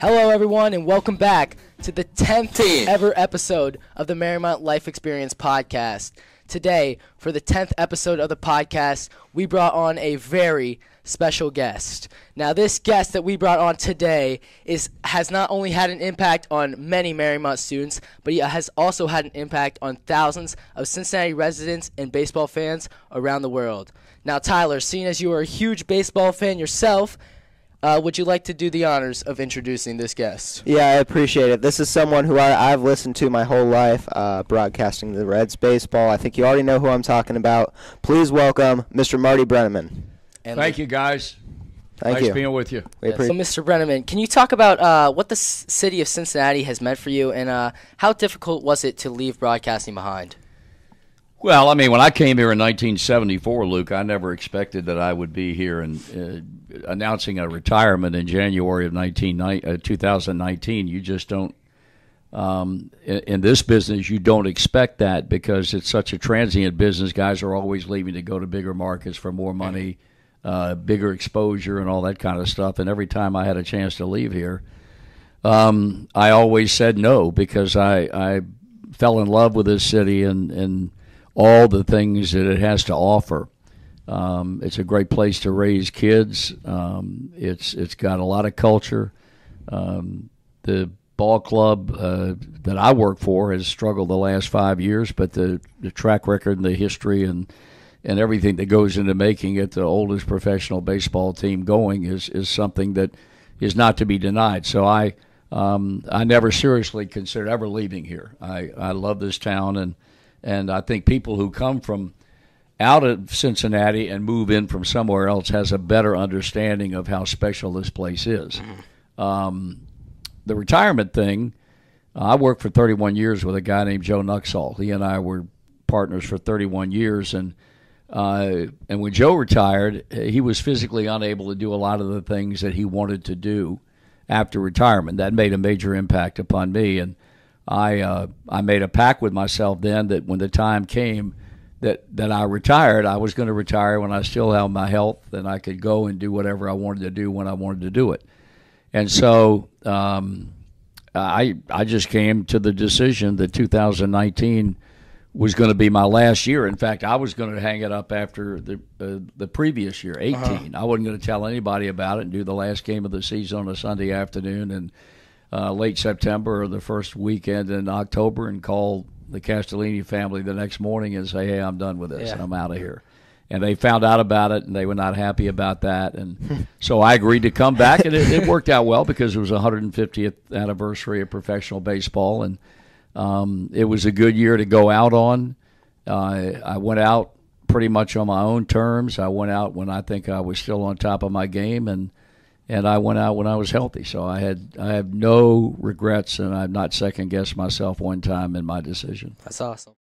Hello, everyone, and welcome back to the 10th ever episode of the Marymount Life Experience podcast. Today, for the 10th episode of the podcast, we brought on a very special guest. Now, this guest that we brought on today has not only had an impact on many Marymount students, but he has also had an impact on thousands of Cincinnati residents and baseball fans around the world. Now, Tyler, seeing as you are a huge baseball fan yourself, would you like to do the honors of introducing this guest? Yeah, I appreciate it. This is someone who I've listened to my whole life, broadcasting the Reds baseball. I think you already know who I'm talking about. Please welcome Mr. Marty Brennaman. Thank you, guys. Thank you. Nice being with you. So, Mr. Brennaman, can you talk about what the city of Cincinnati has meant for you, and how difficult was it to leave broadcasting behind? Well, I mean, when I came here in 1974, Luke, I never expected that I would be here and announcing a retirement in January of 2019. You just don't, in this business, you don't expect that because it's such a transient business. Guys are always leaving to go to bigger markets for more money, bigger exposure, and all that kind of stuff. And every time I had a chance to leave here, I always said no because I fell in love with this city and all the things that it has to offer. It's a great place to raise kids. It's got a lot of culture. The ball club that I work for has struggled the last 5 years, but the track record and the history and everything that goes into making it the oldest professional baseball team going is something that is not to be denied. So I never seriously considered ever leaving here. I love this town, and I think people who come from out of Cincinnati and move in from somewhere else has a better understanding of how special this place is. The retirement thing, I worked for 31 years with a guy named Joe Nuxall. He and I were partners for 31 years, and when Joe retired, he was physically unable to do a lot of the things that he wanted to do after retirement. That made a major impact upon me, and I made a pact with myself then that when the time came that I retired, I was going to retire when I still had my health and I could go and do whatever I wanted to do when I wanted to do it. And so I just came to the decision that 2019 was going to be my last year. In fact, I was going to hang it up after the previous year, 18. I wasn't going to tell anybody about it and do the last game of the season on a Sunday afternoon and late September or the first weekend in October and call the Castellini family the next morning and say, hey, I'm done with this and I'm out of here. And they found out about it, and they were not happy about that. And so I agreed to come back, and it worked out well because it was the 150th anniversary of professional baseball, and it was a good year to go out on. I went out pretty much on my own terms. I went out when I think I was still on top of my game, and I went out when I was healthy. So I have no regrets, and I've not second-guessed myself one time in my decision. That's awesome.